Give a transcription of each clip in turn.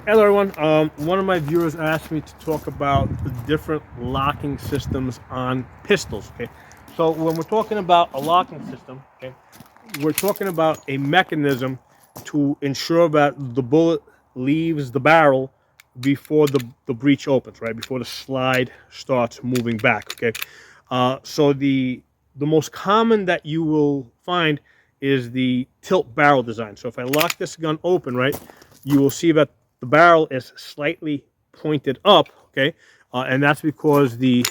Hello everyone. One of my viewers asked me to talk about the different locking systems on pistols. Okay, so when we're talking about a locking system, okay, we're talking about a mechanism to ensure that the bullet leaves the barrel before the breech opens, right? Before the slide starts moving back. Okay, so the most common that you will find is the tilt barrel design. So if I lock this gun open, right, you will see that the barrel is slightly pointed up, okay, and that's because if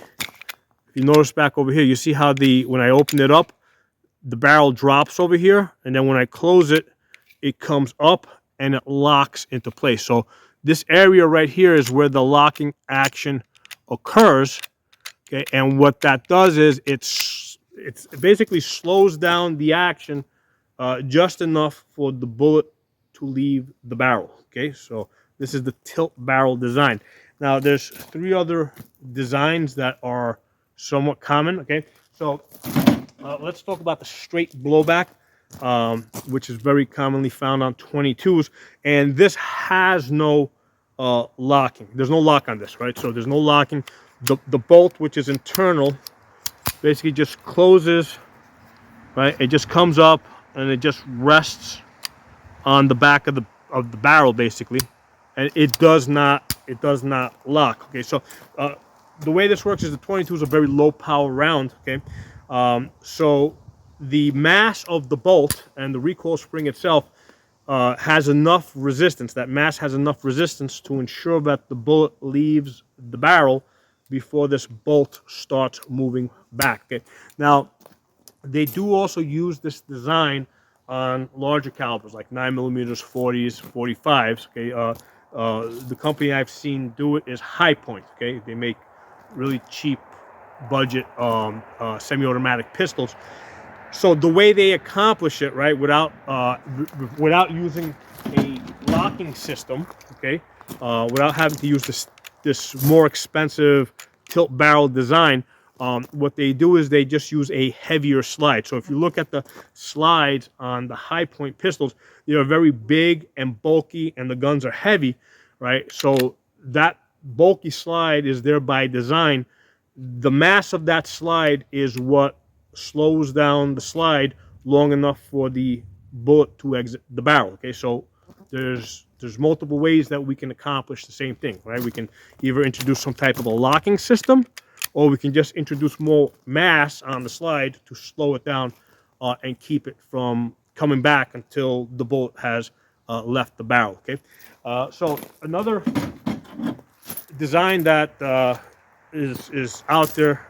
you notice back over here, you see how when I open it up, the barrel drops over here, and then when I close it, it comes up and it locks into place. So this area right here is where the locking action occurs, okay, and what that does is it basically slows down the action just enough for the bullet to leave the barrel. Okay, so this is the tilt barrel design. Now there's three other designs that are somewhat common. Okay, so let's talk about the straight blowback, which is very commonly found on 22s, and this has no locking. There's no lock on this, right? So there's no locking. The bolt, which is internal, basically just closes, right? It just comes up and it just rests on the back of the barrel, basically, and it does not lock. Okay, so the way this works is the 22 is a very low power round. Okay, so the mass of the bolt and the recoil spring itself has enough resistance. That mass has enough resistance to ensure that the bullet leaves the barrel before this bolt starts moving back. Okay, now they do also use this design on larger calibers like 9mm, 40s, 45s. Okay, the company I've seen do it is High Point. Okay, they make really cheap budget semi-automatic pistols. So the way they accomplish it, right, without using a locking system, okay, without having to use this more expensive tilt barrel design, what they do is they just use a heavier slide. So if you look at the slides on the High Point pistols, they are very big and bulky, and the guns are heavy, right? So that bulky slide is there by design. The mass of that slide is what slows down the slide long enough for the bullet to exit the barrel. Okay, so there's multiple ways that we can accomplish the same thing, right? We can either introduce some type of a locking system, or we can just introduce more mass on the slide to slow it down and keep it from coming back until the bullet has left the barrel. Okay, so another design that is out there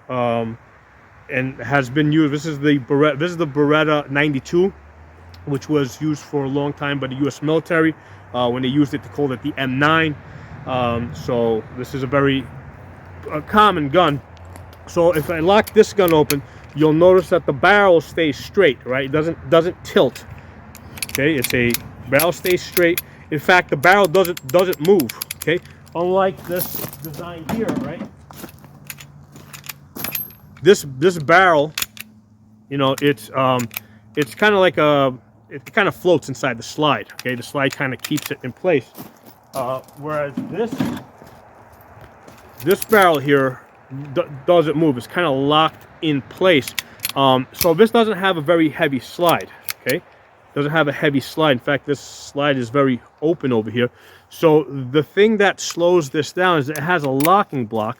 and has been used. This is the Beretta 92, which was used for a long time by the U.S. military when they used it to call it the M9. So this is a very common gun. So if I lock this gun open, you'll notice that the barrel stays straight, right? It doesn't tilt. Okay, it's a barrel stays straight. In fact, the barrel doesn't move. Okay, unlike this design here, right? This barrel, you know, it's kind of like it kind of floats inside the slide. Okay, the slide kind of keeps it in place. Whereas this barrel here doesn't move. It's kind of locked in place. So this doesn't have a very heavy slide. Okay, doesn't have a heavy slide. In fact, this slide is very open over here. So the thing that slows this down is it has a locking block,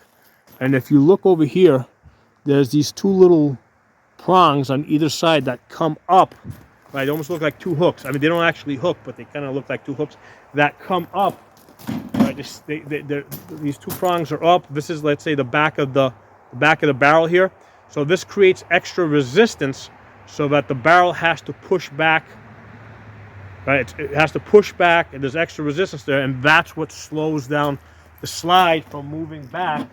and if you look over here, there's these two little prongs on either side that come up. Right, they almost look like two hooks. I mean, they don't actually hook, but they kind of look like two hooks that come up. Right, these two prongs are up. This is, let's say, the back of the barrel here. So this creates extra resistance, so that the barrel has to push back. Right, it has to push back, and there's extra resistance there, and that's what slows down the slide from moving back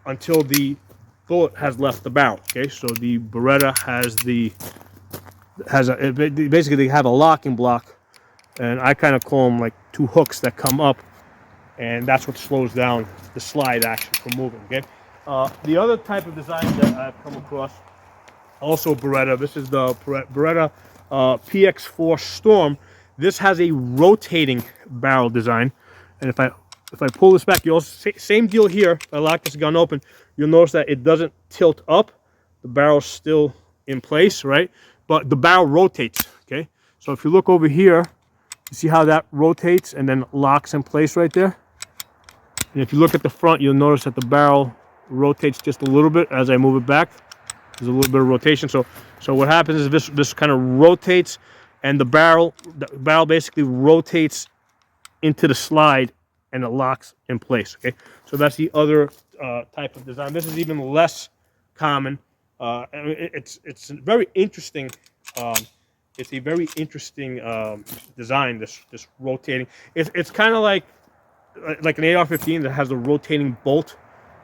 until the bullet has left the barrel. Okay, so the Beretta basically they have a locking block, and I kind of call them like two hooks that come up, and that's what slows down the slide action from moving. Okay, the other type of design that I've come across, also Beretta. This is the Beretta PX4 Storm. This has a rotating barrel design, And if I pull this back, you also same deal here. If I lock this gun open, you'll notice that it doesn't tilt up. The barrel's still in place, right? But the barrel rotates, okay? So if you look over here, you see how that rotates and then locks in place right there? And if you look at the front, you'll notice that the barrel rotates just a little bit as I move it back. There's a little bit of rotation. So what happens is this kind of rotates, and the barrel basically rotates into the slide, and it locks in place. Okay, so that's the other type of design. This is even less common. It's very interesting. It's a very interesting design. This rotating. It's kind of like an AR-15 that has a rotating bolt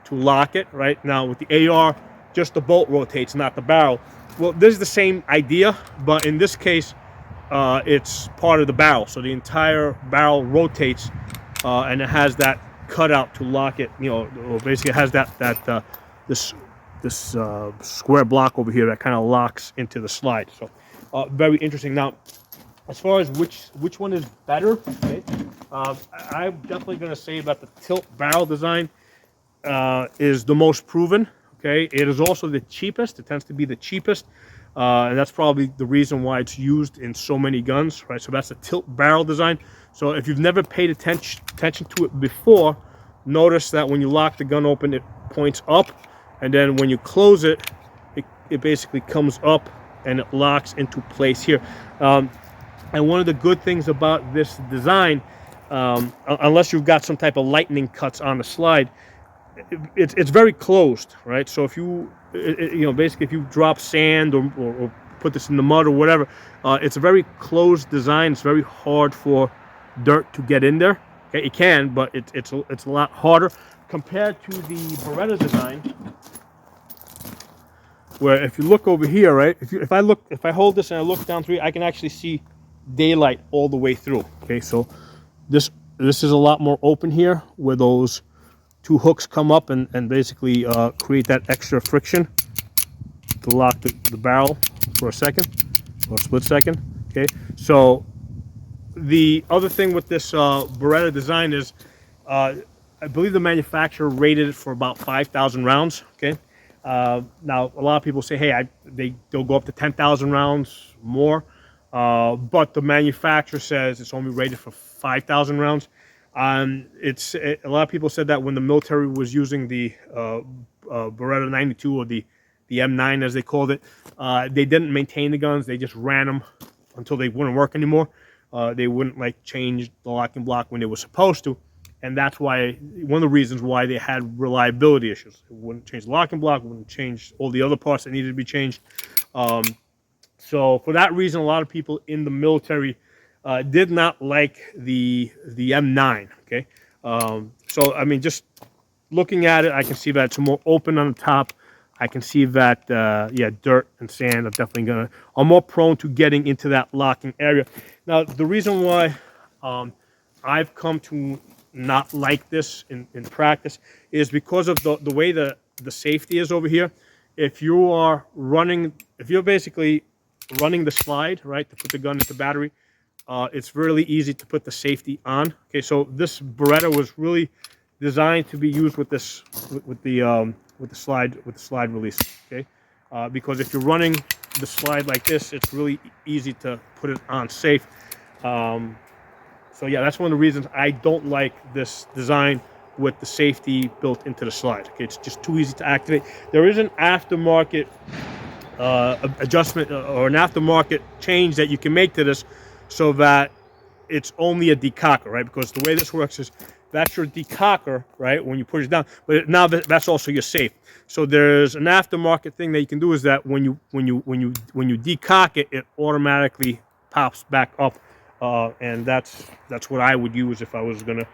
to lock it. Right now with the AR, just the bolt rotates, not the barrel. Well, this is the same idea, but in this case, it's part of the barrel. So the entire barrel rotates, and it has that cutout to lock it. You know, basically it has this square block over here that kind of locks into the slide. So very interesting. Now, as far as which one is better, okay, I'm definitely going to say that the tilt barrel design is the most proven. Okay, it is also the cheapest. It tends to be the cheapest, and that's probably the reason why it's used in so many guns, right? So that's the tilt barrel design. So if you've never paid attention to it before, notice that when you lock the gun open, it points up, and then when you close it, it basically comes up and it locks into place here. And one of the good things about this design, unless you've got some type of lightning cuts on the slide, it's very closed, right? So if you basically if you drop sand or put this in the mud or whatever, it's a very closed design. It's very hard for dirt to get in there. Okay, it can, but it's a lot harder compared to the Beretta design, where if you look over here, right? If I hold this and I look down through it, I can actually see daylight all the way through. Okay, so this is a lot more open here, where those two hooks come up and basically create that extra friction to lock the barrel for a second or a split second. Okay, so the other thing with this Beretta design is I believe the manufacturer rated it for about 5,000 rounds. Okay, now a lot of people say, hey, they'll go up to 10,000 rounds more, but the manufacturer says it's only rated for 5,000 rounds. A lot of people said that when the military was using the Beretta 92 or the M9 as they called it, they didn't maintain the guns. They just ran them until they wouldn't work anymore. They wouldn't change the locking block when they were supposed to, and that's why one of the reasons why they had reliability issues. It wouldn't change the locking block, wouldn't change all the other parts that needed to be changed. So for that reason, a lot of people in the military did not like the M9. Okay, so I mean, just looking at it, I can see that it's more open on the top. I can see that yeah, dirt and sand are more prone to getting into that locking area. Now, the reason why I've come to not like this in practice is because of the way the safety is over here. If you're basically running the slide, right, to put the gun into battery, it's really easy to put the safety on. Okay, so this Beretta was really designed to be used with the slide release. Okay, because if you're running the slide like this, it's really easy to put it on safe. So yeah, that's one of the reasons I don't like this design with the safety built into the slide. Okay, it's just too easy to activate. There is an aftermarket adjustment or an aftermarket change that you can make to this, so that it's only a decocker, right? Because the way this works is that's your decocker, right, when you push it down, but now that's also your safe. So there's an aftermarket thing that you can do, is that when you decock it, it automatically pops back up, and that's what I would use if I was gonna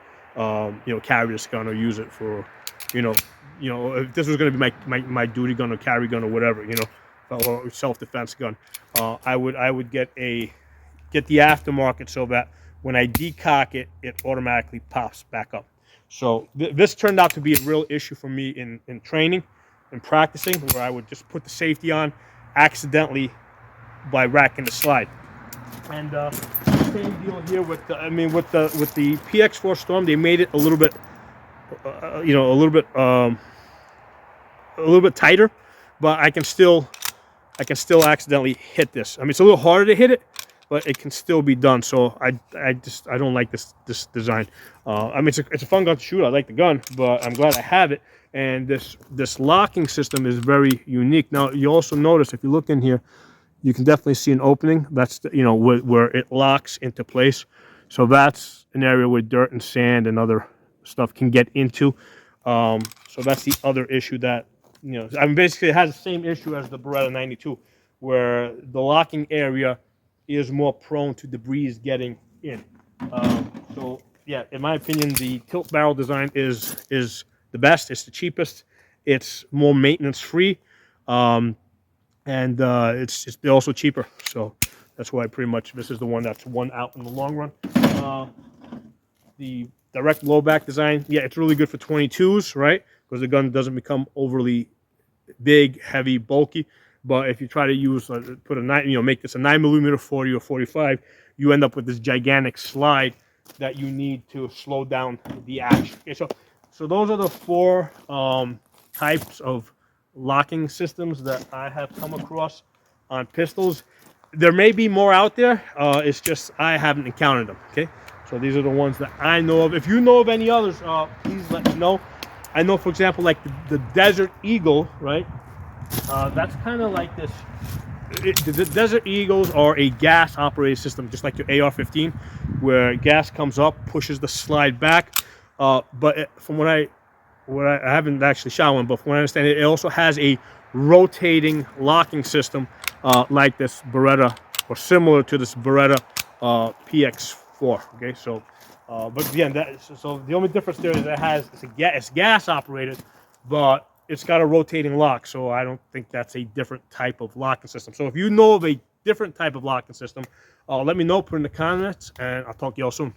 carry this gun or use it for if this was gonna be my duty gun or carry gun or whatever, or self-defense gun. I would get the aftermarket, so that when I decock it, it automatically pops back up. So this turned out to be a real issue for me in training and practicing, where I would just put the safety on accidentally by racking the slide. And same deal here with the, I mean, with the PX4 Storm, they made it a little bit, you know, a little bit tighter, but I can still accidentally hit this. I mean, it's a little harder to hit it, but it can still be done. So I don't like this design. I mean, it's a fun gun to shoot. I like the gun, but I'm glad I have it. And this locking system is very unique. Now, you also notice if you look in here, you can definitely see an opening. That's the, you know, where it locks into place. So that's an area where dirt and sand and other stuff can get into. So that's the other issue that, you know, I mean, basically it has the same issue as the Beretta 92, where the locking area is more prone to debris getting in. So yeah, in my opinion, the tilt barrel design is the best. It's the cheapest. It's more maintenance free, and they're also cheaper. So that's why pretty much this is the one that's won out in the long run. The direct blowback design, yeah, it's really good for 22s, right? Because the gun doesn't become overly big, heavy, bulky. But if you try to use, put a 9, you know, make this a 9mm 40 or 45, you end up with this gigantic slide that you need to slow down the action. Okay, so those are the 4 types of locking systems that I have come across on pistols. There may be more out there. It's just I haven't encountered them. Okay, so these are the ones that I know of. If you know of any others, please let me know. I know, for example, like the Desert Eagle, right? That's kind of like this. The Desert Eagles are a gas operated system, just like your AR-15, where gas comes up, pushes the slide back. But from what I haven't actually shot one, but from what I understand, it also has a rotating locking system, like this Beretta, or similar to this Beretta PX4. Okay, so. But again, so the only difference there is it's gas operated, but it's got a rotating lock. So I don't think that's a different type of locking system. So if you know of a different type of locking system, let me know. Put in the comments, and I'll talk to y'all soon.